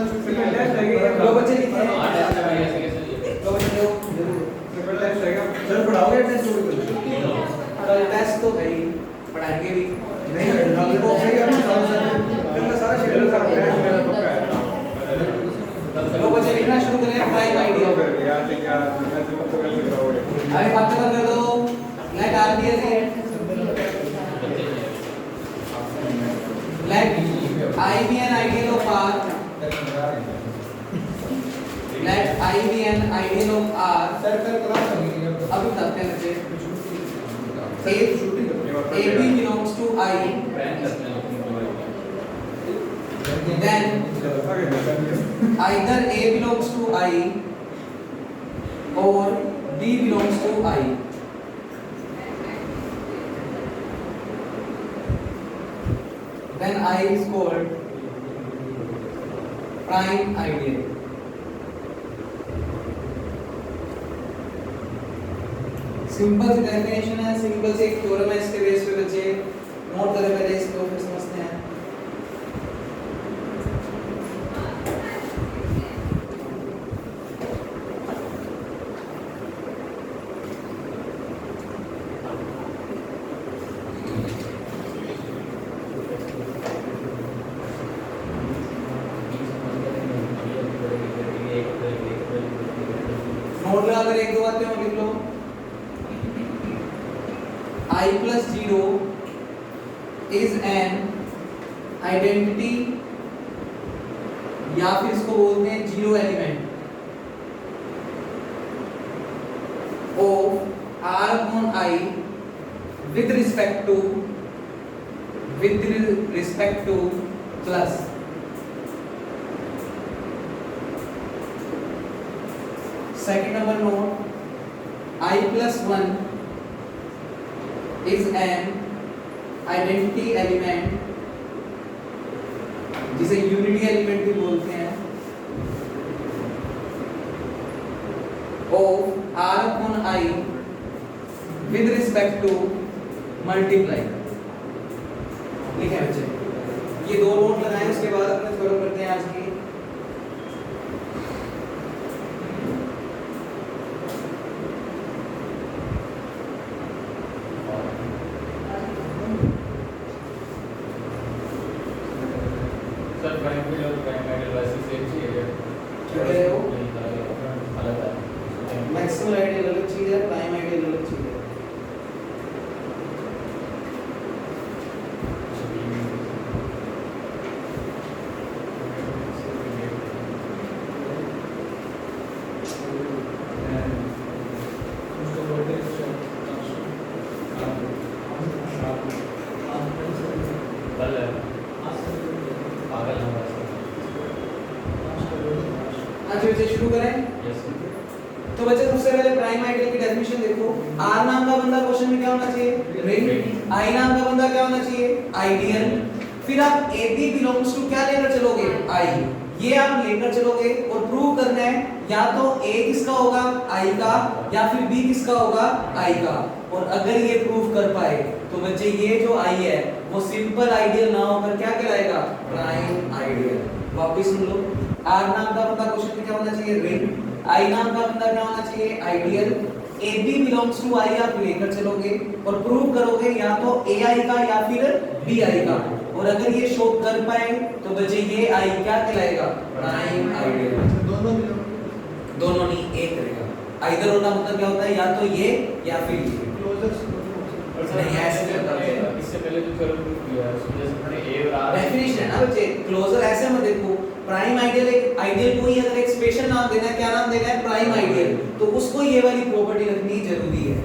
लो बच्चे लिखे हैं लो बच्चे लो ट्रिपल टेस्ट रहेगा सर पढ़ाओगे टेस्ट कल टेस्ट तो भाई पढ़ाएंगे भी नहीं वो सही है कल सारा शेड्यूल का लो बच्चे लिखना शुरू करें प्राइम आइडिया अरे बात कर दो let R be S let I be an ideal of R, let I be an ideal of R, अब बताते हैं बच्चे AB belongs to I, then either A belongs to I or B belongs to I. Then I is called prime ideal. Simple सी definition है, simple से एक theorem है, इसके बेस पे बच्चे नोट करें पहले इसको फिर समझते हैं। नोट लगा कर एक दो बातें और लिख लो। I plus 0 is an identity या फिर इसको बोलते हैं zero element of R upon I with respect to plus second number note I plus 1 is an identity element जिसे यूनिटी एलिमेंट भी बोलते हैं of R upon I with respect to multiply। ठीक है बच्चे, ये दो नोट लगाएं, उसके बाद अपने थ्योरम करते हैं आज की। मैक्सिमम आइडियल अलग चीज है, प्राइम आइडियल अलग चीज है। आज बच्चे शुरू करें। तो बच्चे सबसे पहले प्राइम आइडियल की डेफिनेशन देखो। आर नाम का बंदा क्वेश्चन में क्या होना चाहिए? रिंग। आई नाम का बंदा क्या होना चाहिए? आइडियल। फिर आप ए बी बिलोंग्स टू क्या लेकर चलोगे? आई। ये आप लेकर चलोगे और प्रूव करना है या तो ए किसका होगा? आई का, या फिर बी किसका होगा? आई का। और अगर ये प्रूव कर पाए तो बच्चे ये जो आई है वो सिंपल आइडियल ना होकर क्या कहलाएगा? Prime ideal. वापस सुन लो। आर नाम का बंदा क्वेश्चन में क्या होना चाहिए? रिंग। आई नाम का बंदा क्या होना चाहिए? Ideal. A B belongs to I आप लेकर चलोगे और प्रूव करोगे या तो ए आई का या फिर बी आई का। और अगर ये शो कर पाए तो बच्चे ये आई क्या कहलाएगा? Prime ideal. दोनों नहीं, एक करेगा। आइदर होना मतलब क्या होता है? या तो ये या फिर ये। नहीं ऐसे करता है। इससे पहले जो थ्योरम किया है उसमें जैसे मैंने ए और आर डेफिनेशन है ना बच्चे, क्लोजर ऐसे मत देखो। प्राइम आइडियल एक आइडियल को ही अगर एक स्पेशल नाम देना है, क्या नाम देना है? प्राइम आइडियल, तो उसको ये वाली प्रॉपर्टी रखनी जरूरी है।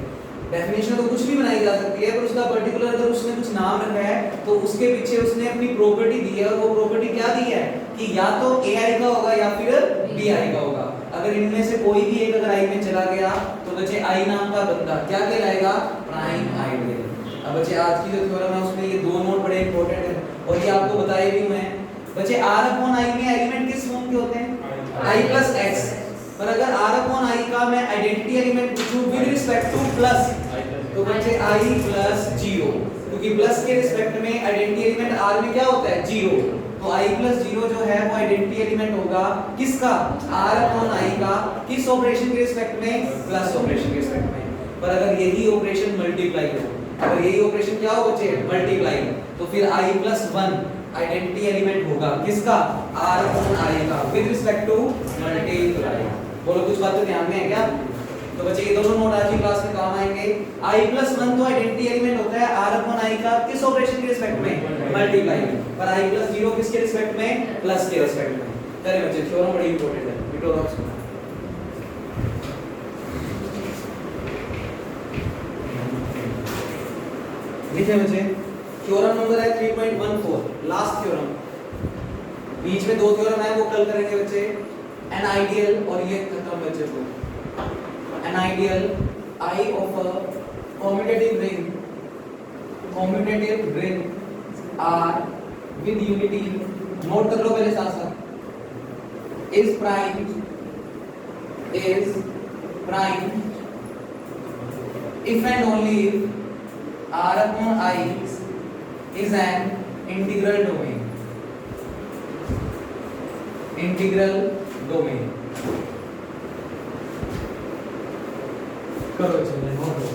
डेफिनेशन तो कुछ भी बनाई जा सकती है, पर उसका पर्टिकुलर अगर उसने कुछ नाम रखा है तो उसके पीछे उसने अपनी प्रॉपर्टी दी है, और वो प्रॉपर्टी क्या दी है कि या तो ए आई का होगा या फिर बी आई का होगा। अगर इनमें से कोई भी एक अगर आई में चला गया तो बच्चे आई नाम का बंदा क्या कहलाएगा? Prime ideal. अब बच्चे आज की जो थ्योरम है उसमें ये दो नोट बड़े इंपॉर्टेंट है और ये आपको बताए भी हुए हैं। बच्चे आर अपॉन आई में एलिमेंट किस फॉर्म के होते हैं? आई प्लस एक्स। पर अगर आर अपॉन आई का मैं आइडेंटिटी एलिमेंट पूछूं विद रिस्पेक्ट टू प्लस, तो बच्चे आई प्लस जीरो, क्योंकि प्लस के रिस्पेक्ट में आइडेंटिटी एलिमेंट आर में क्या होता है? जीरो। तो तो i प्लस 0 जो है वो आइडेंटिटी एलिमेंट होगा किसका, r अपॉन i का, किस ऑपरेशन के रिस्पेक्ट में, प्लस ऑपरेशन के रिस्पेक्ट में। पर अगर यही ऑपरेशन मल्टीप्लाई हो, अगर यही ऑपरेशन क्या हो बच्चे, मल्टीप्लाई, तो फिर i प्लस 1 आइडेंटिटी एलिमेंट होगा किसका, r अपॉन i का विद रिस्पेक्ट टू मल्टीप्लाई। बोलो कुछ बातें ध्यान में है क्या? तो बच्चे ये दोनों नोट आज की क्लास में काम आएंगे। i प्लस 1 तो आइडेंटिटी एलिमेंट होता है r अपॉन i का किस ऑपरेशन के रिस्पेक्ट में, मल्टीप्लाई, पर i प्लस 0 किसके रिस्पेक्ट में, प्लस के रिस्पेक्ट में। चलिए बच्चे थ्योरम बड़ी इंपॉर्टेंट है, विटोरॉक्स में लिखे बच्चे। थ्योरम नंबर है 3.14, लास्ट थ्योरम। बीच में दो थ्योरम है वो कल करेंगे बच्चे। एन आइडियल और ये खत्म बच्चे को। An ideal I of a commutative ring R with unity, note कर लो पहले साथ साथ, is prime if and only if R upon I is an integral domain। करो चलिए नोट लो।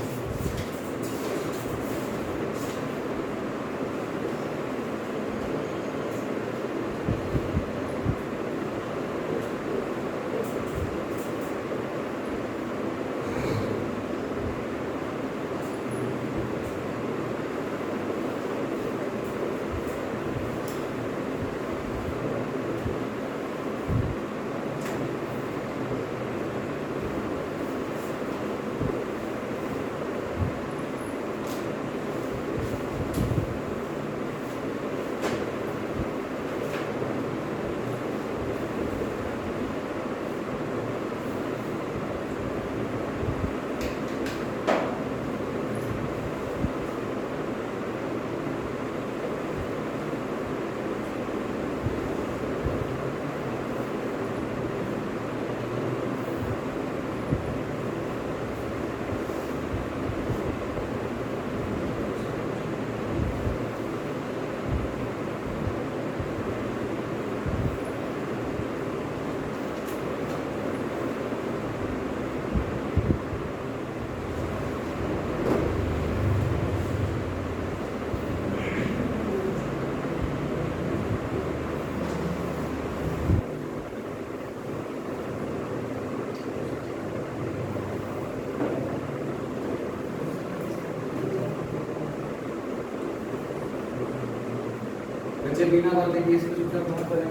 बच्चे बिना बातें किए इसको चुपचाप नोट करें।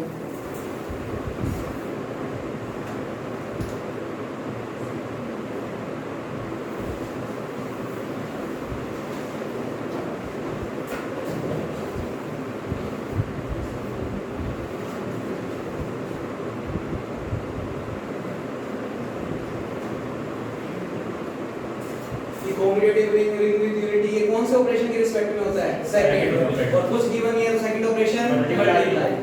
कॉम्यूटेटिव रिंग विद यूनिटी ये कौन से ऑपरेशन के रिस्पेक्ट में होता है, सेकंड, और कुछ गिवन है तो सेकंड ऑपरेशन मल्टीप्लाई।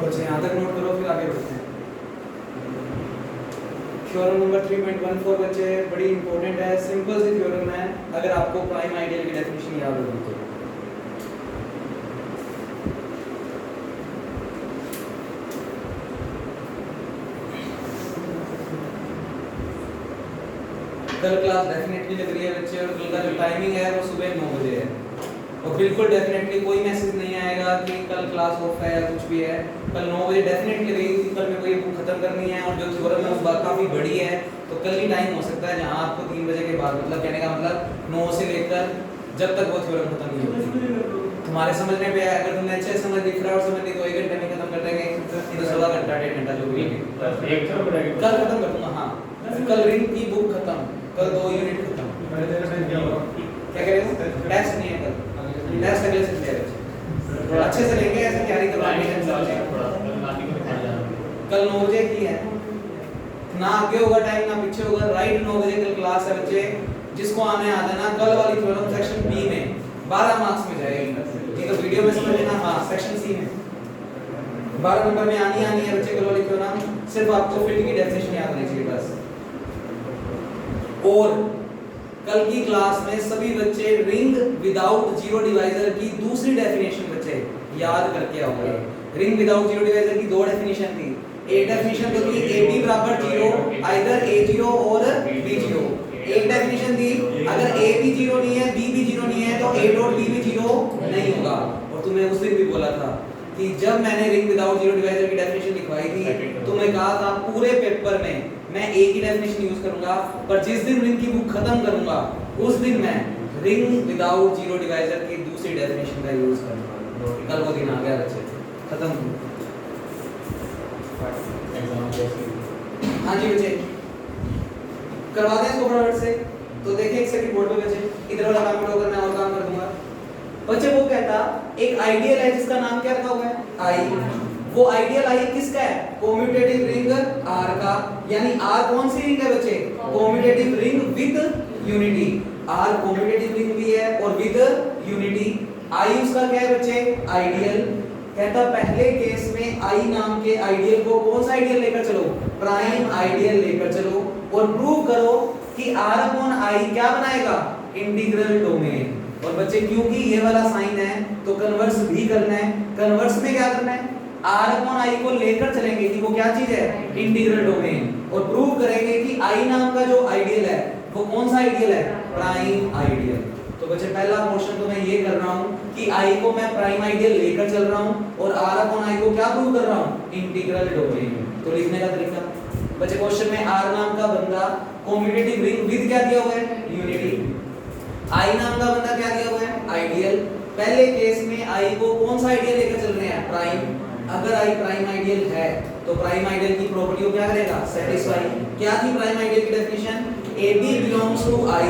बच्चे यहाँ तक नोट करो, फिर आगे बढ़ते हैं। थ्योरम नंबर 3.14 बच्चे बड़ी इंपॉर्टेंट है, सिंपल सी थ्योरम है, अगर आपको प्राइम आइडियल की डेफिनेशन याद होगी तो। कल क्लास डेफिनेटली लग रही है बच्चे, और कल का जो टाइमिंग है वो सुबह 9 बजे है, और बिल्कुल डेफिनेटली कोई मैसेज नहीं आएगा कि कल क्लास ऑफ है या कुछ भी है। कल 9 बजे डेफिनेटली रहेगी। कल मेरे को ये बुक खत्म करनी है, और जो थ्योरम है उस बात काफ़ी बड़ी है, तो कल ही टाइम हो सकता है जहाँ आपको 3 बजे के बाद, मतलब कहने का मतलब 9 से लेकर जब तक वो थ्योरम खत्म नहीं होती तुम्हारे समझने पे है। अगर तुमने अच्छे से समझ ली, फटाफट समझ ली, तो 1 घंटे में खत्म कर देंगे, नहीं तो सवा घंटा 1.5 घंटा जो भी है कल खत्म कर दूंगा। हाँ, कल रिंग की बुक खत्म, कल 2 यूनिट खत्म। क्या करेगा? टेस्ट नहीं है कल, टेस्ट अगले संडे है। अच्छे से लेंगे, ऐसे तैयारी करवानी है। कल 9 बजे की है, ना आगे होगा टाइम ना पीछे होगा, राइट 9 बजे कल क्लास है बच्चे। जिसको आने आ जाना, कल वाली थ्योरम सेक्शन बी में 12 मार्क्स में जाएगी, ये तो वीडियो में समझ लेना। हाँ, सेक्शन सी में 12 नंबर में आनी है बच्चे कल वाली थ्योरम। सिर्फ आपको फील्ड की डेफिनेशन याद होनी चाहिए बस। और कल की क्लास में सभी बच्चे रिंग विदाउट जीरो डिवाइजर की दूसरी डेफिनेशन बच्चे याद करके आओगे। रिंग विदाउट जीरो डिवाइजर की 2 डेफिनेशन थी। एक डेफिनेशन तो थी AB बराबर 0, आइदर A0 और B0। एक डेफिनेशन थी अगर A भी 0 नहीं है, B भी 0 नहीं है, तो A डॉट B भी 0 नहीं होगा। और तुम्हें उस दिन भी बोला था कि जब मैंने रिंग विदाउट जीरो डिवाइजर की डेफिनेशन लिखवाई थी, तुम्हें कहा था पूरे पेपर में मैं A की डेफिनेशन यूज करूंगा, पर जिस दिन रिंग की बुक खत्म करूंगा उस दिन मैं रिंग विदाउट जीरो डिवाइजर की दूसरी डेफिनेशन का यूज करूंगा। कल वो दिन आ गया बच्चे, खत्म। हाँ जी बच्चे, करवा दें इसको फटाफट से। तो देखिए एक सेकंड बोर्ड पे बच्चे, इधर वाला काम मिट होकर मैं और काम कर दूंगा बच्चे। वो कहता एक आइडियल है जिसका नाम क्या रखा हुआ है? आई। वो आइडियल आई किसका है? कोम्यूटेटिव रिंग R का। यानी R कौन सी रिंग है बच्चे? Commutative ring with unity. R commutative ring भी है और विद यूनिटी। I उसका क्या है बच्चे? आइडियल। कहता पहले केस में I नाम के आइडियल को कौन सा आइडियल लेकर चलो? प्राइम आइडियल लेकर चलो, और प्रूव करो कि R अपॉन I क्या बनाएगा? Integral domain. और बच्चे क्योंकि ये वाला साइन है तो कन्वर्स भी करना है। कन्वर्स में क्या करना है? R अपॉन I को लेकर चलेंगे कि वो क्या चीज है? Integral domain. और प्रूव करेंगे कि I नाम का जो आइडियल है वो कौन सा आइडियल है? Prime ideal. तो बच्चे पहला क्वेश्चन तो मैं ये कर रहा हूँ कि I को मैं प्राइम आइडियल लेकर चल रहा हूँ, और R अपॉन I को क्या प्रूव कर रहा हूँ? Integral domain. तो लिखने का तरीका बच्चे, क्वेश्चन में R नाम का बंदा कॉम्यूटेटिव रिंग विद क्या दिया हुआ है? यूनिटी। I नाम का बंदा क्या दिया हुआ है? आइडियल। पहले केस में I को कौन सा आइडियल लेकर चल रहे हैं? प्राइम। अगर I प्राइम आइडियल है तो प्राइम आइडियल की प्रॉपर्टी को क्या करेगा? सेटिस्फाई। क्या थी प्राइम आइडियल की definition? AB belongs to I,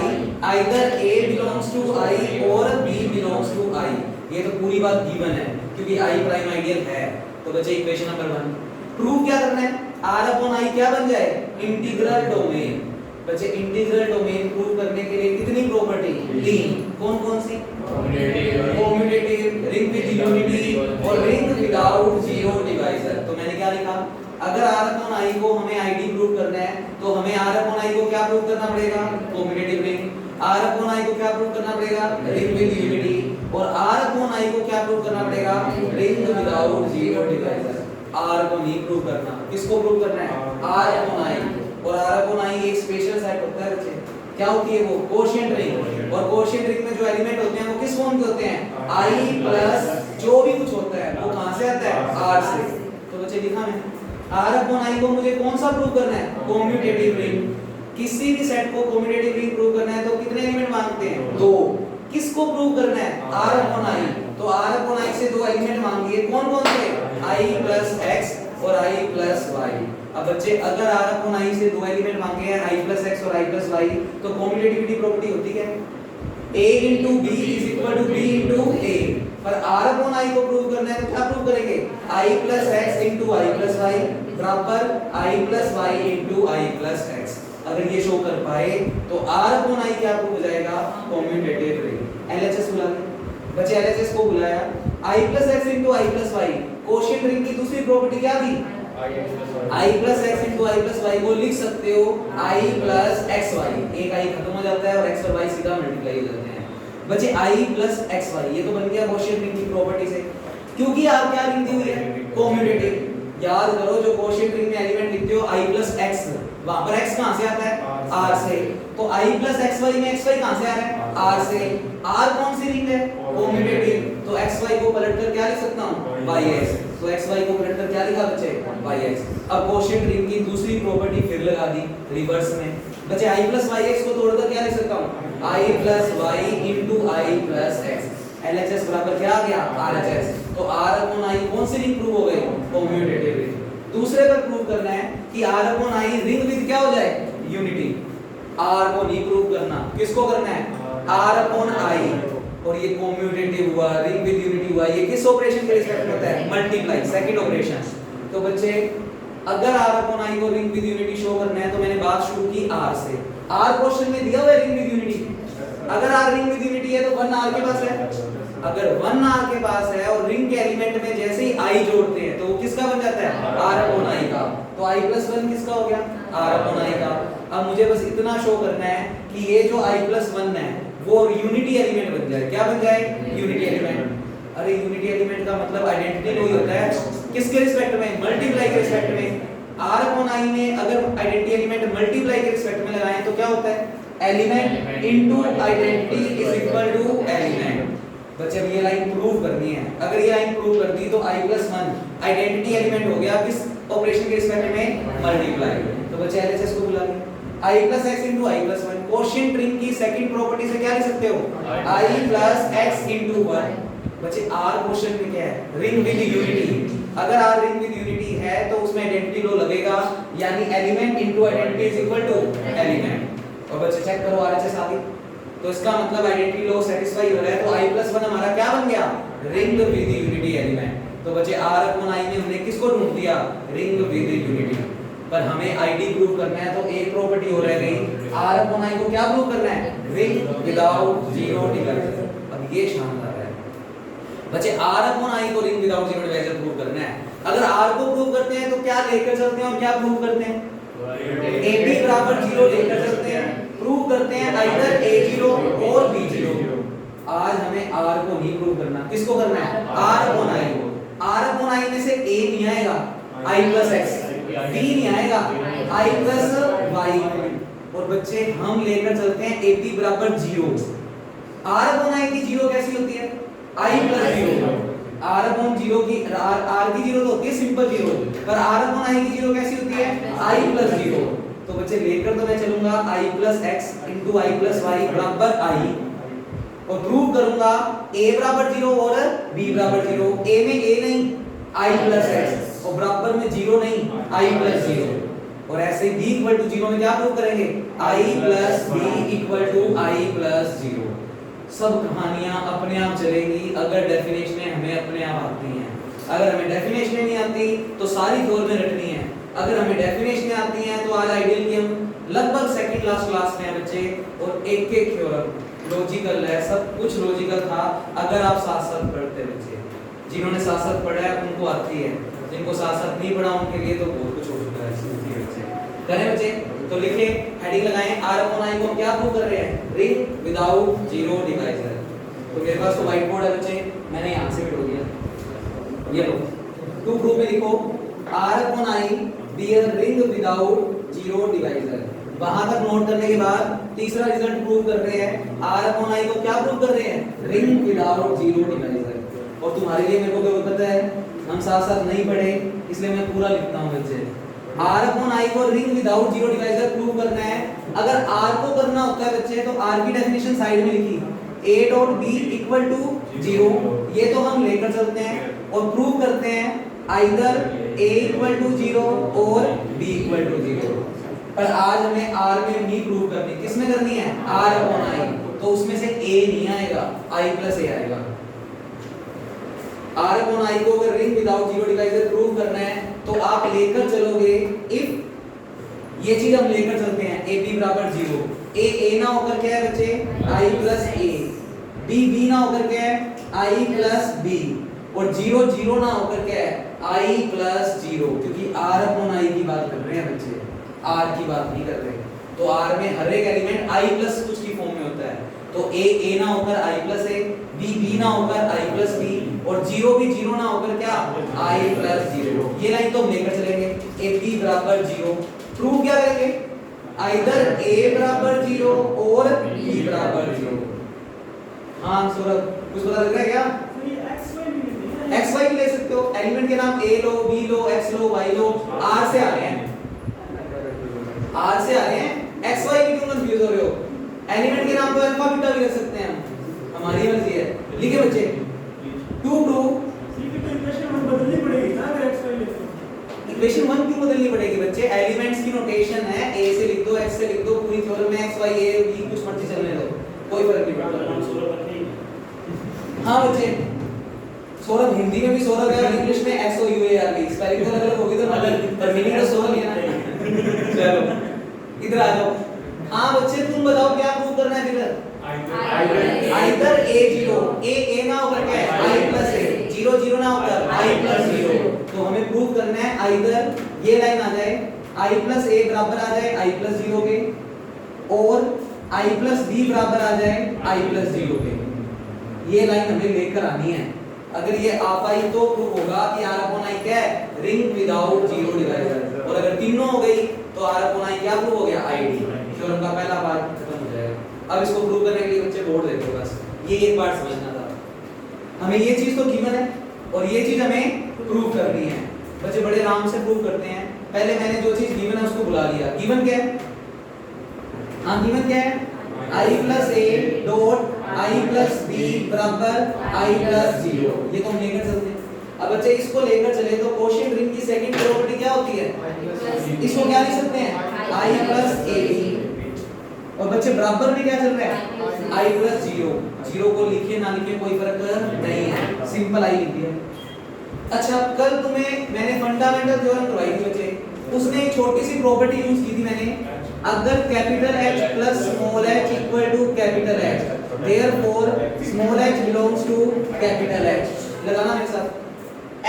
either A belongs to I और B belongs to I। ये तो पूरी बात गिवन है क्योंकि I प्राइम आइडियल है। तो बच्चे इक्वेशन नंबर 1 प्रूव क्या करना है? R अपॉन I क्या बन जाए? Integral domain. बच्चे इंटीग्रल डोमेन प्रूव करने के लिए कितनी प्रॉपर्टी? 3। कौन कौन सी? कोम्यूटेटिव, रिंग विद यूनिटी और रिंग विदाउट जीरो डिवाइजर। तो मैंने क्या लिखा? अगर R अपॉन I को हमें ID प्रूव करना है तो हमें R अपॉन I को क्या प्रूव करना पड़ेगा? कोम्यूटेटिव रिंग। R अपॉन I को क्या प्रूव करना पड़ेगा? Ring with unity. और R अपॉन I को क्या प्रूव करना पड़ेगा? Ring without zero divisor. R को नहीं प्रूव करना, किसको प्रूव करना है? R upon I। और R अपॉन I एक स्पेशल सेट होता है बच्चे, क्या होती है वो? Quotient ring. और कोशिएंट रिंग में जो एलिमेंट होते हैं वो किस फॉर्म के होते हैं? I प्लस जो भी कुछ होता है वो कहां से आता है? R से। तो बच्चे लिखा मैंने R अपॉन I को मुझे कौन सा प्रूव करना है? कोम्यूटेटिव रिंग। किसी भी सेट को कोम्यूटेटिव रिंग प्रूव करना है तो कितने एलिमेंट मांगते हैं? 2। किसको प्रूव करना है? R upon I। तो R अपॉन I से 2 एलिमेंट मांगिए, कौन कौन से? I प्लस x और I प्लस y। अब बच्चे अगर R अपॉन I से 2 एलिमेंट मांगे हैं I प्लस x और I प्लस y, तो कॉम्यूटेटिविटी प्रॉपर्टी होती है A into B is equal to B into A। पर R अपॉन I को प्रूव करना है तो क्या प्रूव करेंगे? I plus x into I प्लस y बराबर I प्लस y into I plus x। अगर ये शो कर पाए तो R अपॉन I क्या प्रूव हो जाएगा? Commutative ring. LHS बुला के बच्चे LHS को बुलाया I plus x into I प्लस y कोशेंट रिंग की दूसरी प्रॉपर्टी क्या थी? i plus x into I plus y को लिख सकते हो i प्लस एक्स वाई, एक i खत्म हो जाता है और x और y सीधा मल्टीप्लाई हो जाते हैं, बचे i प्लस एक्स वाई। ये तो बन गया कोशेंट रिंग की प्रॉपर्टी से, क्योंकि यार क्या रिंग दी हुई है? कम्यूटेटिव। याद करो जो कोशेंट रिंग में एलिमेंट लिखते हो i प्लस एक्स, वहां पर x कहां से आता है? r से। तो i प्लस एक्स वाई में xy कहां से आ रहा है? r से। r कौन सी रिंग है? कम्यूटेटिव। तो xy को पलटकर क्या लिख सकता हूं? yx। तो xy को पलटकर क्या लिखा बच्चे? yx। अब कोशेंट रिंग की दूसरी प्रॉपर्टी फिर लगा दी रिवर्स में, बचे i प्लस yx को तोड़कर क्या लिख सकता हूं? i प्लस y into i plus x। LHS बराबर क्या आ गया? RHS। तो R अपॉन I कौन सी रिंग प्रूव हो गई? Commutative ring. दूसरे पर प्रूव करना है कि R upon I ring with क्या हो जाए? यूनिटी। R को नहीं प्रूव करना, किसको करना है? R upon I। और ये कम्यूटेटिव हुआ, रिंग विद यूनिटी हुआ, ये किस ऑपरेशन के रिस्पेक्ट में होता है? Multiply, second operation. तो बच्चे अगर R अपॉन I को रिंग विद यूनिटी शो करना है तो मैंने बात शुरू की R से। R क्वेश्चन में दिया हुआ है रिंग विद यूनिटी। अगर R रिंग विद यूनिटी है तो 1 R के पास है। अगर 1 R के पास है और रिंग के एलिमेंट में जैसे ही I जोड़ते हैं तो वो किसका बन जाता है? R अपॉन I का। तो I प्लस 1 किसका हो गया? R अपॉन I का। अब मुझे बस इतना शो करना है कि ये जो I प्लस 1 है वो यूनिटी एलिमेंट बन जाए। क्या बन जाए? Unity element. अरे यूनिटी एलिमेंट का मतलब आइडेंटिटी वही होता है, किसके रिस्पेक्ट में? मल्टीप्लाई के रिस्पेक्ट में। R अपॉन I में अगर आइडेंटिटी एलिमेंट मल्टीप्लाई के रिस्पेक्ट में लगाएं तो क्या होता है? Element into identity is equal to element. बच्चे अब ये लाइन प्रूव करनी है। अगर ये लाइन प्रूव कर दी तो i प्लस 1 आइडेंटिटी एलिमेंट हो गया किस ऑपरेशन के रिस्पेक्ट में? मल्टीप्लाई। तो बच्चे LHS को बुला लें i plus x into I plus 1। Quotient ring की सेकंड प्रॉपर्टी से क्या लिख सकते हो? i plus x into 1। बच्चे r क्वेश्चन में क्या है? Ring with unity. अगर r रिंग विद यूनिटी है तो उसमें आइडेंटिटी लो लगेगा, यानी element into identity is equal to element. और बच्चे चेक करो RHS आ गई, तो इसका मतलब आइडेंटिटी लो सेटिस्फाई हो रहा है। तो i प्लस 1 हमारा क्या बन गया? Ring with unity element. तो बच्चे r अपॉन I में हमने किसको ढूंढ दिया? Ring with unity. पर हमें आईडी प्रूव करना है तो एक प्रॉपर्टी हो रह गई, r अपॉन I को क्या प्रूव करना है? Ring without zero divisor. अब ये शानदार है बच्चे, r अपॉन I को ring without zero divisor prove करना है। अगर r को प्रूव करते हैं तो क्या लेकर चलते हैं और क्या प्रूव करते हैं? ab बराबर 0 लेकर चलते हैं, प्रूव करते हैं आइदर a0 और b0। आज हमें r को नहीं प्रूव करना, किसको करना है? r अपॉन I को। r अपॉन I में से a नहीं आएगा, i प्लस x, b नहीं आएगा, i प्लस y। और बच्चे हम लेकर चलते हैं ab बराबर 0। r अपॉन I की 0 कैसी होती है? i plus 0। r अपॉन 0 की r की 0 तो होती है सिंपल 0, पर r अपॉन I की 0 कैसी होती है? i plus 0। तो बच्चे लेकर तो मैं चलूंगा i plus x into I plus y बराबर i, और प्रूव करूंगा a बराबर 0 और b बराबर 0। a में a नहीं, i प्लस x, और बराबर में 0 नहीं, i प्लस 0। और ऐसे b इक्वल टू 0 में क्या प्रूव करेंगे? i plus b equal to i plus 0। सब कहानियां अपने आप चलेंगी अगर डेफिनेशनें हमें अपने आप आती हैं। अगर हमें डेफिनेशनें नहीं आती तो सारी थ्योरम में रटनी है। अगर हमें डेफिनेशनें आती हैं तो आज आइडियल की हम लगभग सेकंड लास्ट क्लास में हैं बच्चे, और एक एक थ्योरम लॉजिकल है, सब कुछ लॉजिकल था अगर आप साथ साथ पढ़ते बच्चे। जिन्होंने साथ साथ पढ़ा है उनको आती है, जिनको साथ साथ नहीं पढ़ा उनके लिए तो बहुत कुछ हो चुका है बच्चे। करें बच्चे? तो लिखे, हेडिंग लगाएं, r अपॉन I को हम क्या प्रूव कर रहे हैं? Ring without zero divisor. तो मेरे पास तो व्हाइट बोर्ड है बच्चे, मैंने यहां से बिठो दिया। ये लो, टू प्रूफ में लिखो r upon I be a ring without zero divisor. वहां तक नोट करने के बाद तीसरा रिजल्ट प्रूव कर रहे हैं, r अपॉन I को क्या प्रूव कर रहे हैं? Ring without zero divisor. और तुम्हारे लिए मेरे को क्या पता है, हम साथ साथ नहीं पढ़े इसलिए मैं पूरा लिखता हूं बच्चे। r अपॉन I को ring without zero divisor prove करना है। अगर r को करना होता है बच्चे तो r की डेफिनेशन साइड में लिखी, a dot b equal to 0। ये तो हम लेकर चलते हैं और प्रूव करते हैं आइदर a इक्वल टू 0 और b इक्वल टू 0। पर आज हमें r में नहीं प्रूव करनी, किस में करनी है? r upon I। तो उसमें से a नहीं आएगा, i प्लस a आएगा। r अपॉन I को अगर ring without zero divisor prove करना है तो आप लेकर चलोगे, इफ ये चीज हम लेकर चलते हैं a b बराबर 0, a ना होकर क्या है बच्चे? i प्लस a, b ना होकर क्या है? i प्लस b, और 0 0 ना होकर क्या है i प्लस 0, क्योंकि r अपॉन i की बात कर रहे हैं बच्चे, r की बात नहीं कर रहे। तो r में हर एक एलिमेंट i प्लस कुछ की फॉर्म में होता है, तो a ना होकर i प्लस a, b ना होकर i प्लस b, और 0 भी 0 ना होकर क्या i प्लस 0। ये लाइन तो हम लेकर चलेंगे, ab बराबर 0। प्रूव क्या करेंगे, आइदर a बराबर 0 और b बराबर 0। हाँ सौरभ कुछ पता लग रहा है क्या? x y ले सकते हो, एलिमेंट के नाम a low, b low, x low, y low, r से आ रहे हैं, r से आ रहे हैं, x y में क्यों कंफ्यूज हो रहे हो? एलिमेंट के नाम तो अल्फा बीटा भी रख सकते हैं हम, हमारी मर्जी है। लिखे बच्चे, टू प्रूव इक्वेशन 1 क्यों बदलनी पड़ेगी बच्चे? एलिमेंट्स की नोटेशन है, a से लिख दो, x से लिख दो, पूरी थ्योरम में x y a b कुछ मर्जी चलने दो, कोई फर्क नहीं पड़ता। हाँ बच्चे, सौरभ हिंदी में भी सौरभ है और इंग्लिश में S O U A R B, spelling तो अलग होगी तो अलग, पर मीनिंग तो सौरभ ही है ना। चलो इधर आ जाओ। हाँ बच्चे तुम बताओ क्या प्रूव करना है फिर? आइदर a 0, a ना होकर क्या है i प्लस a, 0 0 ना होकर i प्लस 0। तो हमें प्रूव करना है आइदर ये लाइन आ जाए i प्लस a बराबर आ जाए i प्लस 0 के, और i प्लस b बराबर आ जाए i प्लस 0 के। ये लाइन हमें लेकर आनी है। अगर ये आ पाई तो प्रूव होगा कि r अपॉन i क्या है, रिंग विदाउट जीरो डिवाइजर। और अगर तीनों हो गई तो r अपॉन i क्या प्रूव हो गया, आईडी। थ्योरम का पहला पार्ट खत्म हो जाएगा। अब इसको प्रूव करने के लिए बच्चे बोर्ड देखो, बस ये एक पार्ट समझना था। हमें ये चीज तो गिवन है और ये चीज हमें प्रूव करनी है। बच्चे बड़े आराम से प्रूव करते हैं। पहले मैंने जो चीज गिवन है उसको बुला लिया। गिवन क्या है? हाँ गिवन क्या है, i plus a dot i plus b बराबर i प्लस 0। ये तो हम लेकर चलते हैं। अब बच्चे इसको लेकर चले तो कोशेंट रिंग की सेकंड प्रॉपर्टी क्या होती है, इसको क्या लिख सकते हैं, i प्लस ab। और बच्चे बराबर में क्या चल रहा है, i प्लस 0। 0 को लिखे ना लिखे कोई फर्क नहीं है, सिंपल i लिख दिया। अच्छा कल तुम्हें मैंने फंडामेंटल थ्योरम करवाई थी बच्चे, उसने एक छोटी सी प्रॉपर्टी यूज की थी मैंने, अगर capital H plus small h equal to capital H, therefore small h belongs to capital H। लगाना मेरे साथ,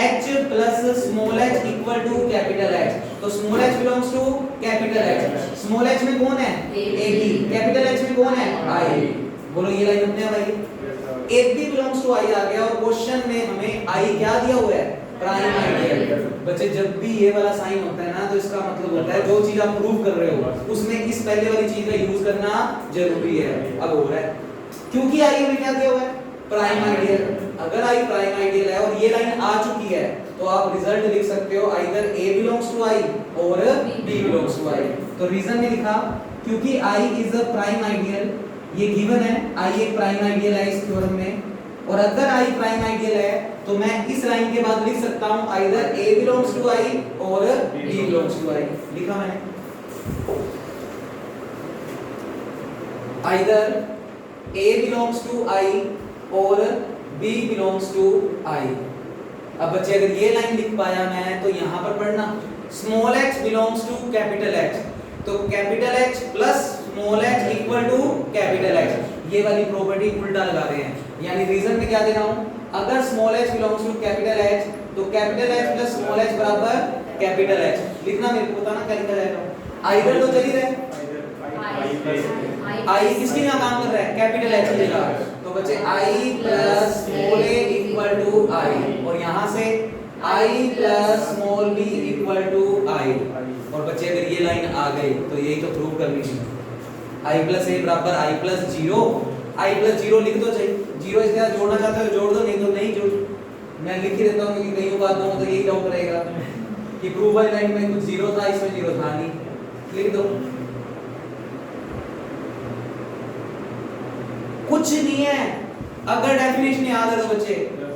H plus small h equal to capital H, तो small h belongs to capital H। Small h में कौन है, AB, capital H में कौन है, I। बोलो ये लाइन अपने आप आएगी, AB बिलोंग्स टू I आ गया। और क्वेश्चन में हमें I क्या दिया हुआ है, प्राइम आइडियल। बच्चे जब भी ये वाला साइन होता है ना तो इसका मतलब होता है जो चीज आप प्रूव कर रहे हो उसमें इस पहले वाली चीज का यूज करना जरूरी है। अब हो रहा है क्योंकि आई में क्या दिया हुआ है, प्राइम आइडियल। अगर आई प्राइम आइडियल है और ये लाइन आ चुकी है तो आप रिजल्ट लिख सकते हो either A belongs to I और B बिलोंग्स टू I। तो रीजन में लिखा क्योंकि I is a prime ideal, ये गिवन है I एक प्राइम आइडियल है इस थ्योरम में। और अगर I प्राइम आइडियल है तो मैं इस लाइन के बाद लिख सकता हूं either A belongs to I और B बिलोंग्स टू I। लिखा मैंने either A belongs to I और B बिलोंग्स टू I। अब बच्चे अगर ये लाइन लिख पाया मैं तो यहां पर पढ़ना small h belongs to capital H, तो capital H plus small h equal to capital H। ये वाली प्रॉपर्टी उल्टा लगा रहे हैं, यानी रीजन में क्या दे रहा हूं, अगर small h belongs to capital H तो capital H plus small h बराबर कैपिटल H। लिखना मेरे को बताना क्या लिखा जाएगा, आइदर तो चल ही रहा है, I किसके यहां काम कर रहा है, कैपिटल H की जगह। तो बच्चे I plus small a equal to I, और यहां से I plus small b equal to I। और बच्चे अगर ये लाइन आ गई तो यही तो प्रूव करनी है, I प्लस a बराबर I प्लस 0। I प्लस 0 लिख दो, चाहिए 0 इस तरह जोड़ना चाहते हो जोड़ दो, नहीं तो नहीं जोड़। मैं लिख ही देता हूं क्योंकि कई बार तो यही डाउट रहेगा कि प्रूव वाली लाइन में कुछ 0 था इसमें 0 था नहीं, लिख दो। कुछ नहीं है, अगर डेफिनेशन याद है तो बच्चे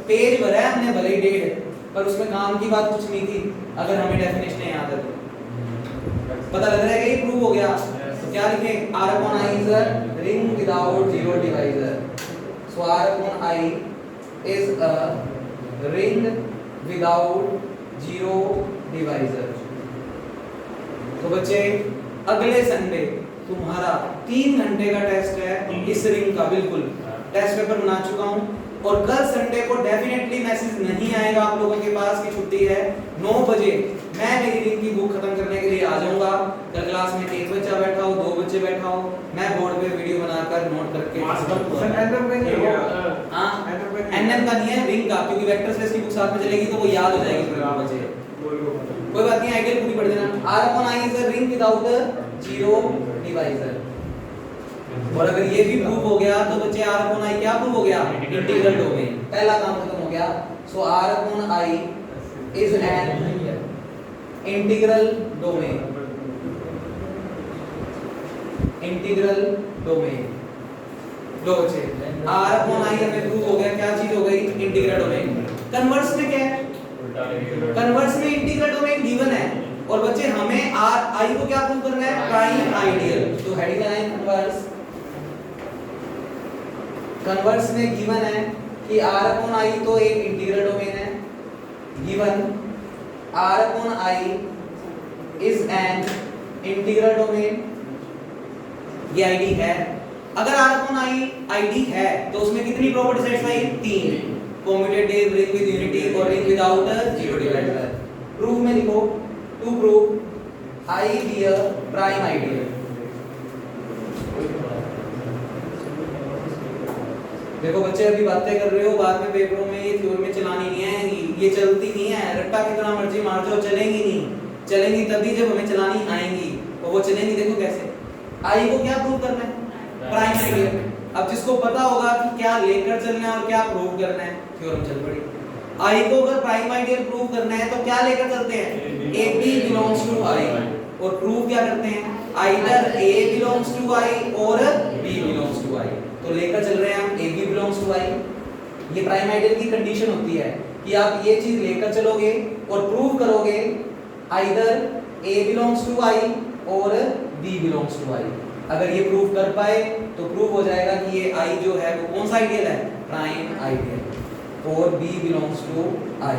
पेज भरा है हमने भले ही डेढ़, पर उसमें काम की बात कुछ नहीं थी। अगर हमें डेफिनेशन याद है तो पता लग रहा है कि ये प्रूव हो गया। तो क्या लिखें, R upon I is a ring without zero divisor। So R upon I is a ring without zero divisor। तो बच्चे अगले संडे तुम्हारा 3 घंटे का टेस्ट है इस रिंग का, बिल्कुल टेस्ट पेपर बना चुका हूं और कल संडे को डेफिनेटली मैसेज नहीं आएगा आप लोगों के पास कि छुट्टी है। 9 बजे मैं मेरी रिंग की बुक खत्म करने के लिए आ जाऊंगा। कल क्लास में एक बच्चा बैठा हो, 2 बच्चे बैठा हो, मैं बोर्ड पे वीडियो बनाकर नोट करके सर एनएम का नहीं है। हां एनएम का नहीं है, रिंग का, क्योंकि वेक्टर स्पेस की बुक साथ में चलेगी तो वो याद हो जाएगी फिर बच्चे। कोई बात नहीं, आइडियल पूरी पढ़ देना। r upon i is a ring without zero divisor. और अगर ये भी प्रूव हो गया तो बच्चे r upon i क्या प्रूव हो गया? Integral domain. पहला काम खत्म हो गया। So r upon i is an integral domain. Integral domain लो बच्चे, r upon i हमें प्रूव हो गया। क्या चीज हो गई? Integral domain. कन्वर्स में क्या है? कन्वर्स में इंटीग्रल डोमेन गिवन है और बच्चे हमें r i को क्या प्रूव करना है? Prime ideal. तो हेडिंग लाइन कन्वर्स। कन्वर्स में गिवन है कि r upon i तो एक इंटीग्रल डोमेन है। Given r upon i is an integral domain. ये आईडी है। अगर r upon i आईडी है तो उसमें कितनी property satisfy? 3, commutative, ring with unity और ring without zero divisor. Proof में लिखो, to prove i be a prime ideal. देखो बच्चे अभी बातें कर रहे हो, बाद में पेपरों में ये थ्योरी में चलानी नहीं है, ये चलती नहीं है। रट्टा कितना मर्जी मार जाओ, चलेंगी नहीं। चलेंगी तभी जब हमें चलानी आएंगी, और वो चलेंगी देखो कैसे। i को क्या प्रूव करना है? Prime ideal. अब जिसको पता होगा कि क्या लेकर चलना है और क्या प्रूव करना है, थ्योरम चल पड़ी। i को अगर प्राइम आइडियल प्रूव करना है तो क्या लेकर चलते हैं? ab belongs to i। और प्रूव क्या करते हैं? either a belongs to i और b belongs to i। तो लेकर चल रहे हैं हम ab belongs to i। ये प्राइम आइडियल की कंडीशन होती है कि आप ये चीज लेकर चलोगे और प्रूव करोगे either a belongs to i और b belongs to i। अगर ये प्रूव कर पाए तो प्रूव हो जाएगा कि ये i जो है वो कौन सा आइडियल है? Prime ideal. और b belongs to i।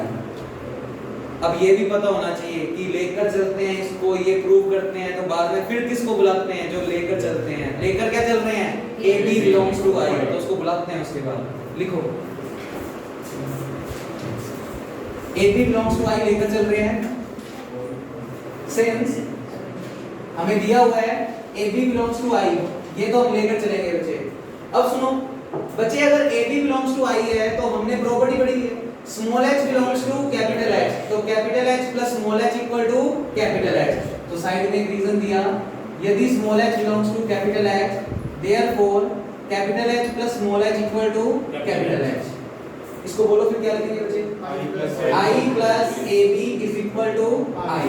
अब ये भी पता होना चाहिए कि लेकर चलते हैं इसको, ये प्रूव करते हैं तो बाद में फिर किसको बुलाते हैं? जो लेकर चलते हैं। लेकर क्या चल रहे हैं? ab belongs to i, तो उसको बुलाते हैं। उसके बाद लिखो ab belongs to i लेकर चल रहे हैं। सिंस हमें दिया हुआ है ab belongs to i, ये तो हम लेकर चलेंगे बच्चे। अब सुनो बच्चे, अगर ab belongs to i है तो हमने प्रॉपर्टी पढ़ी है small h belongs to capital H, तो capital H plus small h equal to capital H। तो साइड में एक रीजन दिया, यदि small h belongs to capital H, therefore capital H plus small h equal to capital H। इसको बोलो फिर क्या लिखेंगे बच्चे? i plus ab is equal to i।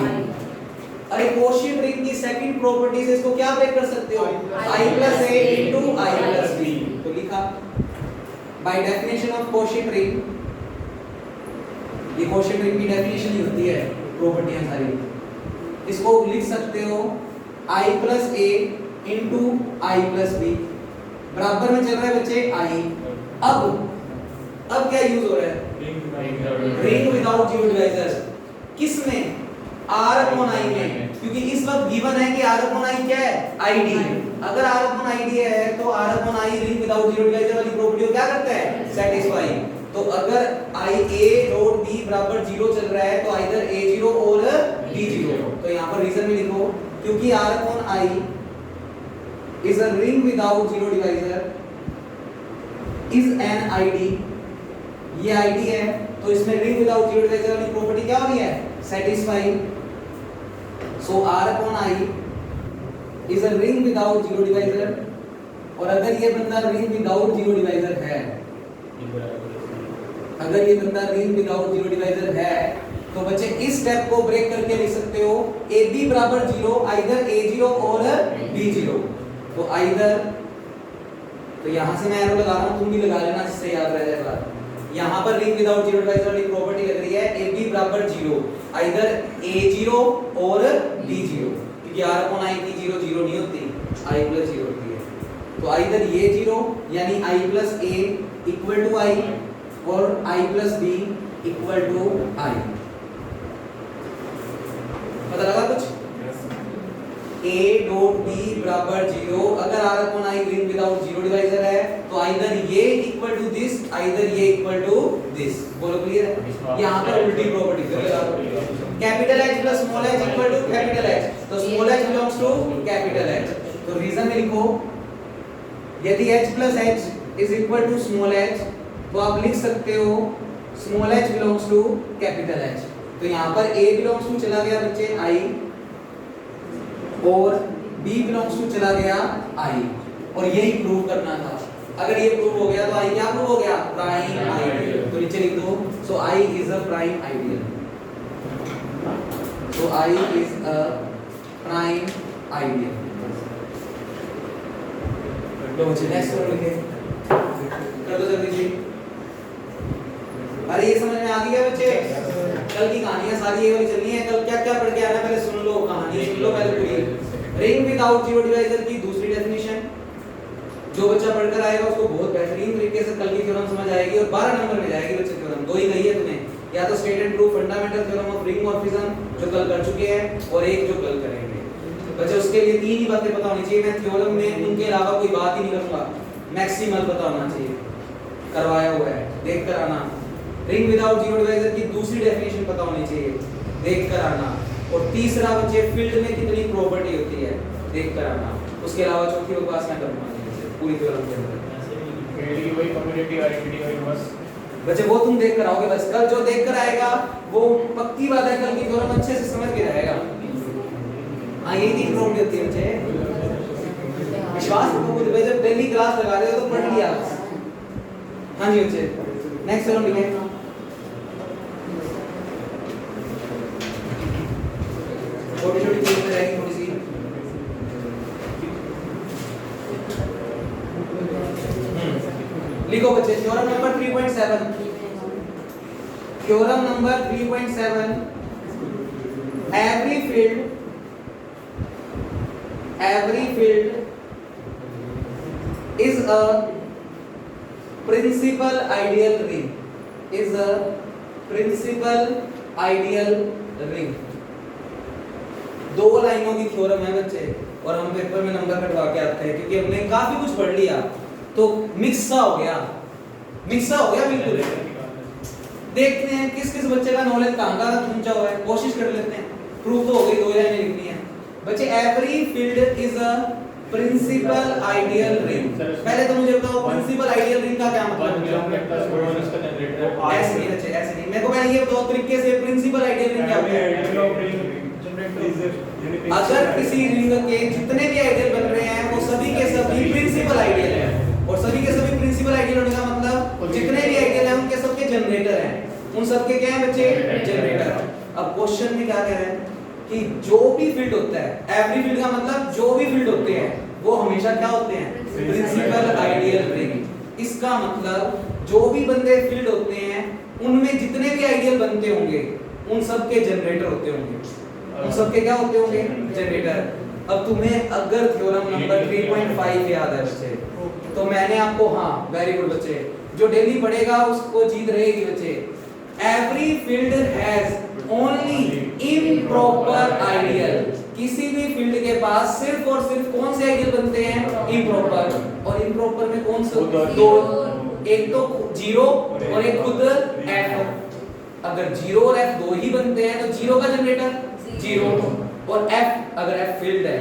अरे कोशियंट रिंग की सेकंड प्रॉपर्टी से इसको क्या ब्रेक कर सकते हो? i plus a into i plus b। तो लिखा by definition of quotient ring, ये कोशियंट रिंग की डेफिनेशन ही होती है, प्रॉपर्टियां सारी। इसको लिख सकते हो i plus a into i plus b बराबर में चल रहा है बच्चे i। अब क्या यूज हो रहा है? Ring without zero divisor. किस में? r upon i में, क्योंकि इस वक्त गिवन है कि r upon i क्या है? id। अगर r upon id है तो r upon i ring without zero divisor वाली प्रॉपर्टी को क्या करता है? सेटिस्फाई। तो अगर i a डॉट b बराबर 0 चल रहा है तो इधर a 0 और b 0। तो यहाँ पर रीजन में लिखो क्योंकि r upon i is a ring without zero divisor is an id। ये id है तो इसमें ring without zero divisor वाली प्रॉपर्टी क्या हो रही है? Satisfy. So r upon i is a ring without zero divisor। और अगर ये बंदा ring without zero divisor है, अगर ये बंदा रिंग विदाउट जीरो डिवाइजर है तो बच्चे इस स्टेप को ब्रेक करके लिख सकते हो AB बराबर 0, आइदर A0 और B0। तो आइदर, तो यहां से मैं एरो लगा रहा हूं, तुम भी लगा लेना जिससे याद रह जाए बात। यहां पर रिंग विदाउट जीरो डिवाइजर वाली प्रॉपर्टी लग रही है AB बराबर 0, आइदर A0 और B0, क्योंकि R upon I की 0 0 नहीं होती, I प्लस 0 होती है। तो आइदर ये 0 यानी I plus A equal to I और I plus B equal to I। पता लगा कुछ? A डॉट B बराबर 0 अगर R upon I ring without zero divisor है तो आइदर ये इक्वल टू दिस आइदर ये इक्वल टू दिस। बोलो क्लियर है? यहाँ पर उल्टी property capital H plus small h equal to capital H, तो small h belongs to capital H। तो रीजन में लिखो यदि h plus h is equal to small h तो आप लिख सकते हो small h belongs to capital H। तो यहाँ पर A बिलोंग्स टू चला गया बच्चे I और B बिलोंग्स टू चला गया I, और यही प्रूव करना था। अगर ये प्रूव हो गया तो I क्या प्रूव हो गया? Prime ideal. तो नीचे लिख दो सो I is a prime ideal. So I is a prime ideal। लो बच्चे नेक्स्ट वन लिखे, कर दो जल्दी जी। अरे ये समझ में आ गया बच्चे? कल की कहानियां सारी ये वाली चलनी है। कल क्या क्या पढ़ के आना पहले सुन लो, कहानी सुन लो पहले पूरी। रिंग विदाउट जीरो डिवाइजर की दूसरी डेफिनेशन जो बच्चा पढ़कर आएगा उसको बहुत बेहतरीन तरीके से कल की थ्योरम समझ आएगी और 12 नंबर में जाएगी बच्चे। थ्योरम दो ही कही है तुम्हें, या तो state and proof fundamental theorem of ring morphism जो कल कर चुके हैं और एक जो कल करेंगे बच्चे। उसके लिए तीन ही बातें पता होनी चाहिए। मैं थ्योरम में उनके अलावा कोई बात ही नहीं करूंगा, मैक्सिमल पता होना चाहिए, करवाया हुआ है देख कर आना। रिंग विदाउट जीरो डिवाइजर की दूसरी डेफिनेशन पता होनी चाहिए, देख कर आना। और तीसरा बच्चे फील्ड में कितनी प्रॉपर्टी होती है देख कर आना। उसके अलावा चौथी बात मैं करूंगा पूरी थ्योरम के अंदर फील्ड की वही कम्युनिटी आइडेंटिटी वही बस बच्चे वो तुम देख कर आओगे बस। कल जो देख कर आएगा वो पक्की बात है कल की थ्योरम अच्छे से समझ के रहेगा। हाँ यही तीन प्रॉपर्टी होती है बच्चे, विश्वास रखो खुद पे। जब डेली क्लास लगा रहे हो तो पढ़ लिया। हाँ जी बच्चे नेक्स्ट थ्योरम लिखें। छोटी छोटी चीजें रहेगी थोड़ी सी। लिखो बच्चे theorem number 3.7। Theorem number 3.7 every field is a principal ideal ring, is a principal ideal ring। दो लाइनों की थ्योरम है बच्चे और हम पेपर में नंबर कटवा के आते हैं क्योंकि हमने काफी कुछ पढ़ लिया तो मिक्स सा हो गया बिल्कुल। देखते हैं किस किस बच्चे का नॉलेज कहां का पहुंचा हुआ है, कोशिश कर लेते हैं। प्रूफ तो हो गई, दो लाइनें लिखनी है बच्चे। Every field is a principal ideal ring. पहले तो मुझे बताओ प्रिंसिपल आइडियल रिंग का क्या मतलब है? ऐसे नहीं बच्चे, ऐसे नहीं। मेरे को पहले ये बताओ तरीके से प्रिंसिपल आइडियल रिंग क्या होता है। अगर किसी रिंग के जितने भी आइडियल बन रहे हैं वो सभी के सभी प्रिंसिपल आइडियल हैं, और सभी के सभी प्रिंसिपल आइडियल होने का मतलब जितने भी आइडियल हैं उनके सबके जनरेटर हैं। उन सबके क्या है बच्चे? जनरेटर। अब क्वेश्चन में क्या कह रहे हैं कि जो भी फील्ड होता है, एवरी फील्ड का मतलब जो भी फील्ड होते हैं वो हमेशा क्या होते हैं? Principal ideal ring. इसका मतलब जो भी बंदे फील्ड होते हैं उनमें जितने भी आइडियल बनते होंगे उन सबके जनरेटर होते होंगे। उन सबके क्या होते होंगे? जनरेटर। अब तुम्हें अगर थ्योरम नंबर 3.5 याद है बच्चे तो मैंने आपको, हाँ वेरी गुड बच्चे, जो डेली पढ़ेगा उसको जीत रहेगी बच्चे। Every field has only improper ideal. किसी भी फील्ड के पास सिर्फ और सिर्फ कौन से आइडियल बनते हैं? इम्प्रॉपर। और इम्प्रॉपर में कौन से? दो, एक तो जीरो और एक खुद एफ। अगर जीरो और एफ दो ही बनते हैं तो जीरो का जनरेटर जीरो, और एफ अगर एफ फील्ड है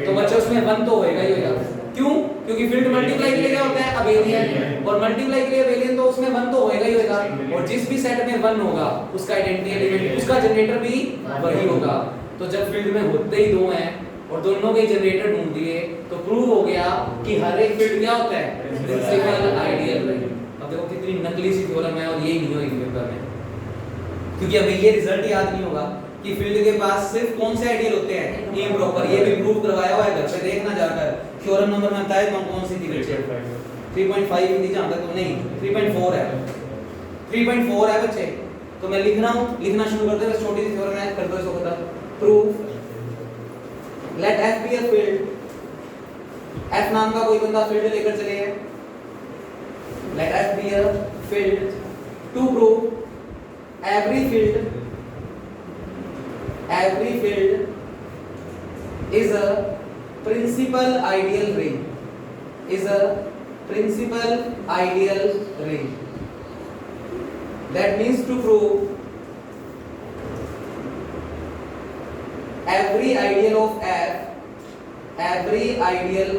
तो बच्चे उसमें वन तो होएगा ही होएगा। क्यों? क्योंकि फील्ड मल्टीप्लाई के लिए क्या होता है? अबेलियन, और मल्टीप्लाई के लिए अबेलियन तो उसमें वन तो होएगा ही होएगा। और जिस भी सेट में वन होगा उसका आइडेंटिटी एलिमेंट, उसका जनरेटर भी वही होगा। तो जब फील्ड में होते ही दो हैं और दोनों के जनरेटर ढूंढ दिए तो प्रूव हो गया कि हर एक फील्ड क्या होता है? Principal ideal ring. अब देखो कितनी नकली सी थ्योरम है और ये नहीं होगी पेपर में, क्योंकि हमें ये रिजल्ट याद नहीं होगा कि फील्ड के पास सिर्फ कौन से आइडियल होते हैं? इम्प्रॉपर। ये भी प्रूव करवाया हुआ है, घर पे देखना जाकर। थ्योरम नंबर में बताया कौन सी थी बच्चे? 3.5 हिंदी जानता तो नहीं, 3.4 है। 3.4 है बच्चे। तो मैं लिख रहा हूं, लिखना शुरू करते हैं। छोटी सी थ्योरम है, कर दो इसको खत्म। Proof let F be a field. F नाम का कोई बंदा फील्ड लेकर चले है। Let F be a field to prove every field is a principal ideal ring is a principal ideal ring. That means to prove every ideal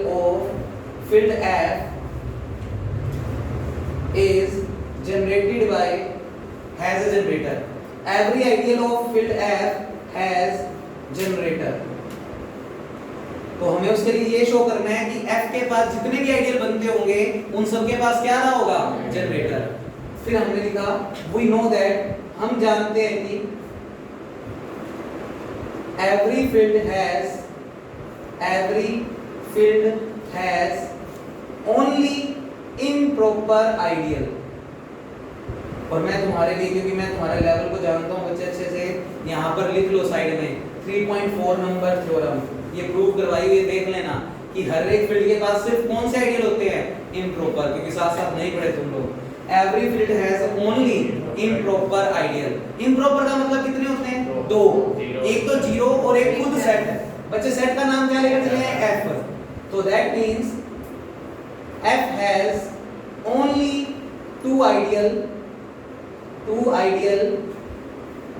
of field F is generated by has a generator. Every ideal of field F has generator. तो हमें उसके लिए ये show करना है कि F के पास जितने भी आइडियल बनते होंगे उन सब के पास क्या रहा होगा, जनरेटर। फिर हमने लिखा we know that, हम जानते हैं कि every field has only improper ideal। और मैं तुम्हारे लिए, क्योंकि मैं तुम्हारे लेवल को जानता हूँ बच्चे अच्छे से, यहाँ पर लिख लो साइड में 3.4 नंबर थ्योरम, ये प्रूव करवाई हुई है, देख लेना कि हर एक फील्ड के पास सिर्फ कौन से आइडियल होते हैं, इम्प्रॉपर, क्योंकि साथ साथ नहीं पढ़े तुम लोग। Every field has only improper ideal. Improper का मतलब कितने होते हैं, दो, एक तो जीरो और एक खुद सेट है। बच्चे सेट का नाम क्या लेकर चले हैं, एफ। तो that means F has only two ideal,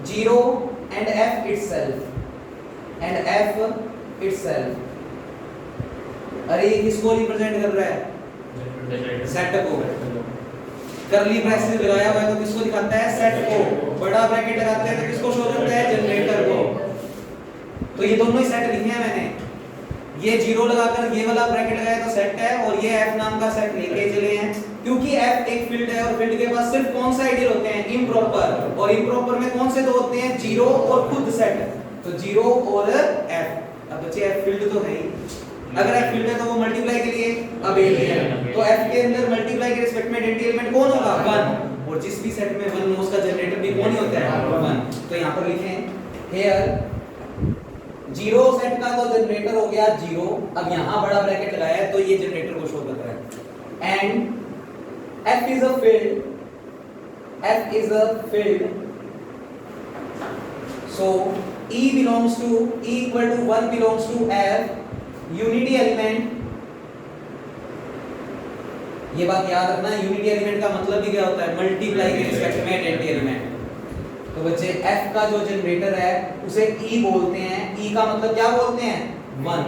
zero and F itself, अरे ये किसको रिप्रेजेंट कर रहा है, सेट को। करली ब्रैकेट लगाया हुआ है तो किसको दिखाता है, सेट को। बड़ा ब्रैकेट लगाते हैं तो किसको शो करता है, जनरेटर को। तो ये दोनों ही सेट लिखे हैं मैंने। ये जीरो लगाकर ये वाला ब्रैकेट लगाया तो सेट है, और ये एफ नाम का सेट लेके चले हैं, क्योंकि एफ एक फील्ड है और फील्ड के पास सिर्फ कौन सा आइडियल होते हैं, इम्प्रॉपर। और इम्प्रॉपर में कौन से दो होते हैं, जीरो और खुद सेट। तो जीरो और एफ। अब बच्चे एफ फील्ड तो है ही, अगर एफ फील्ड है तो वो मल्टीप्लाई के लिए अबेलियन। तो एफ के अंदर मल्टीप्लाई के रिस्पेक्ट में आइडेंटिटी एलिमेंट कौन होगा, 1। और जिस भी सेट में 1 हो उसका जनरेटर भी कौन ही होता है, 1। तो यहां पर लिखें हियर जीरो सेट का तो जनरेटर हो गया जीरो। अब यहां बड़ा ब्रैकेट लगाया है तो ये जनरेटर को शो कर रहा है। And F is a field, so E equal to 1 belongs to F, unity element. ये बात याद रखना, यूनिटी एलिमेंट का मतलब भी क्या होता है, मल्टीप्लाई के रिस्पेक्ट में आइडेंटिटी एलिमेंट। तो बच्चे F का जो जनरेटर है उसे E बोलते हैं। E का मतलब क्या बोलते हैं, 1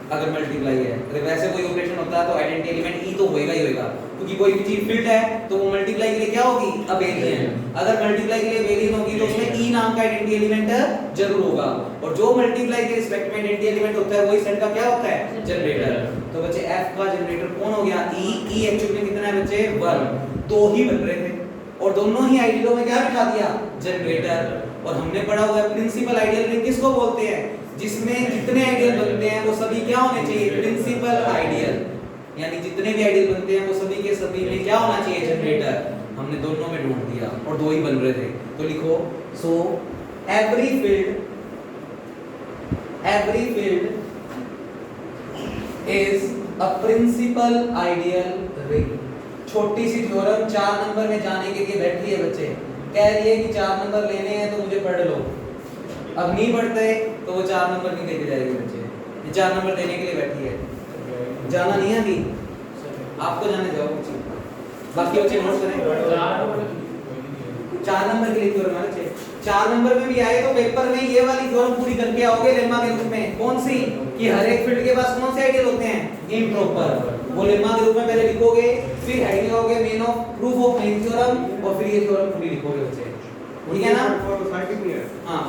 अगर मल्टीप्लाई है। अगर वैसे कोई ऑपरेशन होता है तो आइडेंटिटी एलिमेंट E तो होएगा ही होएगा, क्योंकि कोई भी चीज फील्ड है तो वो मल्टीप्लाई के लिए क्या होगी, अबेलियन। अगर मल्टीप्लाई के लिए अबेलियन होगी तो उसमें E नाम का आइडेंटिटी एलिमेंट जरूर होगा। और जो मल्टीप्लाई के रिस्पेक्ट में आइडेंटिटी एलिमेंट होता है वही सेट का क्या होता है, जनरेटर। तो बच्चे F का जनरेटर कौन हो गया, E एक्चुअली में कितना है बच्चे, 1। दो ही बन रहे थे और दोनों ही आइडियलों में क्या बिठा दिया, जनरेटर। और हमने पढ़ा हुआ है प्रिंसिपल आइडियल रिंग किसको बोलते हैं, जिसमें जितने आइडियल बनते हैं वो सभी क्या होने चाहिए, प्रिंसिपल आइडियल। यानी जितने भी आइडियल बनते हैं वो सभी के सभी में क्या होना चाहिए, जनरेटर। हमने दोनों में ढूंढ दिया और दो ही बन रहे थे। तो लिखो, so every field is a principal ideal ring. छोटी सी थ्योरम 4 नंबर में जाने के लिए बैठी है बच्चे, कह रही है कि 4 नंबर लेने हैं तो मुझे पढ़ लो। अब नहीं पढ़ते तो वो 4 नंबर नहीं देके जाएगी बच्चे, ये 4 नंबर देने के लिए बैठी है। जाना नहीं है अभी, आपको जाने जाओ बच्चे, बाकी बच्चे नोट करें। 4 नंबर के लिए थ्योरम है बच्चे, 4 नंबर में भी आए तो पेपर में ये वाली थ्योरम पूरी करके आओगे लेम्मा के रूप में। कौन सी, कि हर एक फील्ड के पास कौन से आइडियल होते हैं, इम्प्रॉपर। वो लेम्मा के रूप में पहले लिखोगे, फिर हेडिंग लिखोगे main of proof of main theorem, और फिर ये थ्योरम पूरी लिखोगे बच्चे, ठीक है ना। हां,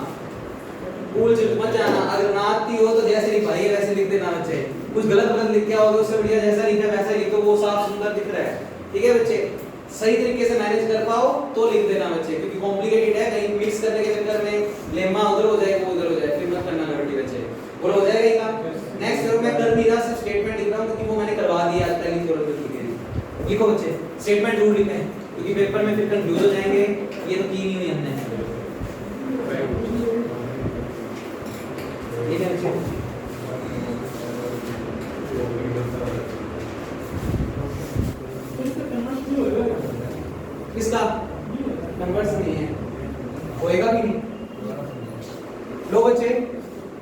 भूल चूक मत जाना, अगर ना आती हो तो जैसे लिखाई है वैसे लिख देना बच्चे। कुछ गलत लिख के आओगे उससे बढ़िया जैसा लिखा है वैसा लिख दो, वो साफ सुंदर दिख रहा है, ठीक है बच्चे। सही तरीके से मैनेज कर पाओ तो लिख देना बच्चे, क्योंकि कॉम्प्लिकेटेड है, कहीं मिक्स करने के चक्कर में लेम्मा उधर हो जाए वो उधर हो जाए, फिर मत करना लड़की बच्चे। बोलो हो जाएगा ये काम। नेक्स्ट थ्योरम मैं कर नहीं रहा, सिर्फ स्टेटमेंट लिख रहा हूं क्योंकि वो मैंने करवा दिया आज पहली थ्योरम में। लिखो बच्चे, स्टेटमेंट जरूर लिखें क्योंकि पेपर में फिर कंफ्यूज हो जाएंगे। ये तो की नहीं हुई हमने, ये क्या बच्चे, किसका नंबर्स नहीं है, होएगा भी नहीं। लो बच्चे,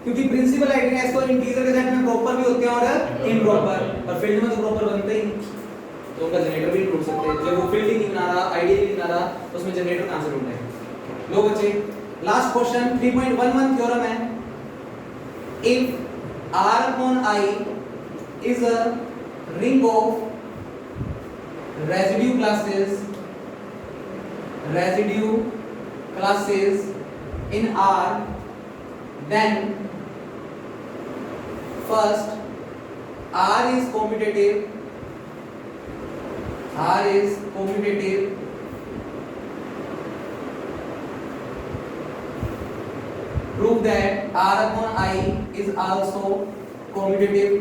क्योंकि प्रिंसिपल आइडेंटिटी तो इंटीजर के सेट में प्रॉपर भी होते हैं और इम्प्रॉपर, और फील्ड में तो प्रॉपर बनते ही नहीं, तो उनका जनरेटर भी ढूंढ सकते हैं। जब वो फील्ड ही नहीं बना रहा, आइडियल नहीं बना रहा, तो उसमें जनरेटर कहां से ढूंढेंगे। लो बच्चे, लास्ट क्वेश्चन 3.11 थ्योरम है, if R upon I is a ring of residue classes in R, then first R is commutative, prove that R upon I is also commutative,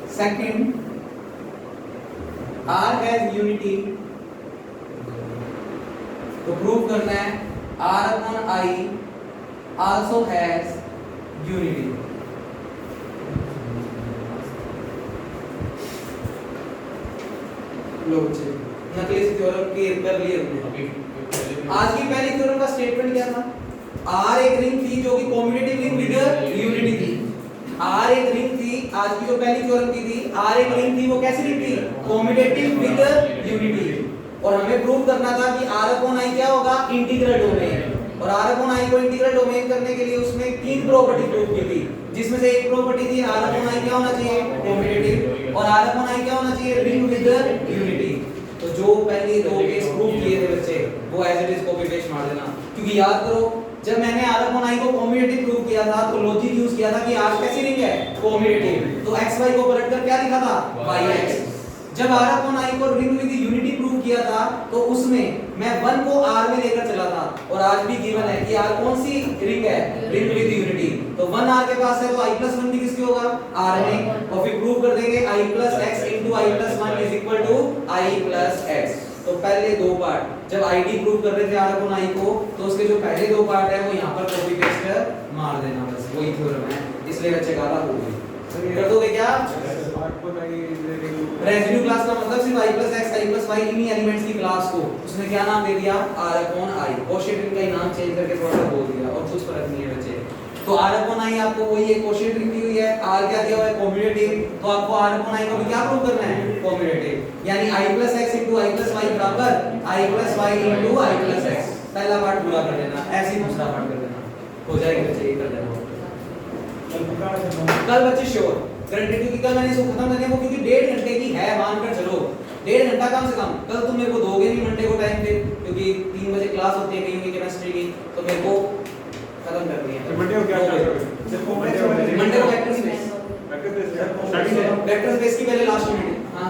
second R has unity, तो prove करना है R upon I also has unity। लो बच्चे, नकली theorem के कर लिए हमने। आज की पहली थ्योरम का स्टेटमेंट क्या था? R एक रिंग थी जो कि कॉम्यूटेटिव रिंग विद यूनिटी थी। R एक रिंग थी, आज की जो पहली थ्योरम की थी, R एक रिंग थी, वो कैसी रिंग थी? Commutative with unity. और हमें प्रूव करना था कि R upon I क्या होगा? Integral domain. और R upon I को इंटीग्रल डोमेन करने के लिए उसने तीन प्रॉपर्टी प्रूव की थी, जिसमें से एक प्रॉपर्टी थी R upon I क्या होना चाहिए? कॉम्यूटेटिव, और R upon I क्या होना चाहिए? Ring with unity. तो जो पहले दो केस प्रूव किए थे बच्चे, वो as it is copy paste मार देना, क्योंकि याद करो जब मैंने R upon I को कॉम्यूटेटिव प्रूव किया था तो लॉजिक यूज किया था कि R कैसी रिंग है? कॉम्यूटेटिव। तो xy को पलटकर क्या लिखा था? yx। जब R upon I को रिंग विद यूनिटी प्रूव किया था तो उसमें मैं 1 को R में लेकर चला था, और आज भी गिवन है कि R कौन सी रिंग है? Ring with unity. तो 1 R के पास है तो I+1 भी किसके होगा? R में। और फिर प्रूव कर देंगे I+x * I+1 = I+x। तो पहले दो पार्ट जब आईडी प्रूव कर रहे थे R upon I को, तो उसके जो पहले दो पार्ट है वो यहां पर कॉपी पेस्ट मार देना, बस वही थ्योरम है। इसलिए बच्चे गाला हो गई, कर दोगे क्या? रेसिड्यू क्लास का मतलब सिर्फ I+x I+y इन्हीं एलिमेंट्स की क्लास को उसने क्या नाम दे दिया? R upon I। Quotient ring का ही नाम चेंज करके थोड़ा सा बोल दिया, और कुछ फर्क नहीं है बच्चे। तो R upon I आपको वही एक कोशेंट रिंग दी हुई है, R क्या दिया हुआ है? कॉम्यूटेटिव। तो आपको R upon I को भी क्या प्रूव करना है? कॉम्यूटेटिव। यानी I+x * I+y बराबर I+y * I+x। पहला पार्ट पूरा कर लेना, ऐसे ही दूसरा पार्ट कर देना, हो जाएगा बच्चे, ये कर लेना। कल बच्चे श्योर गारंटी, क्योंकि कल मैंने इसको खत्म करने को, क्योंकि 1.5 घंटे की है, मानकर चलो 1.5 घंटा कम से कम। कल तुम मेरे को दोगे नहीं मंडे को टाइम पे, क्योंकि 3 बजे क्लास होती है कहीं की केमिस्ट्री की, तो मेरे को खत्म करनी है। मंडे को क्या करोगे? मंडे को वेक्टर स्पेस की पहले लास्ट यूनिट। हां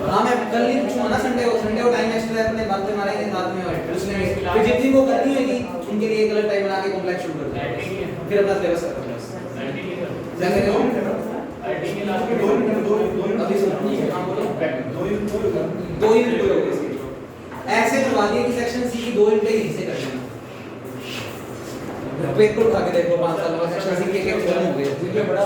हां, मैं कल नहीं पूछूंगा ना, संडे को टाइम एक्स्ट्रा है, अपने बातें मारेंगे साथ में, और उसमें फिर जितनी को करनी होगी उनके लिए एक अलग टाइम बना के कॉम्प्लेक्स शुरू कर देंगे, फिर अपना सिलेबस खत्म। जैसे देखो आईटी के लास्ट में अभी सुनो, हां बोलो। दो ही मिनट हो गए ऐसे करवा दिए कि सेक्शन सी की 2 घंटे यहीं से कर लेना। पेपर उठा के देखो 5 साल बाद सेक्शन सी के खत्म हो गए, बड़ा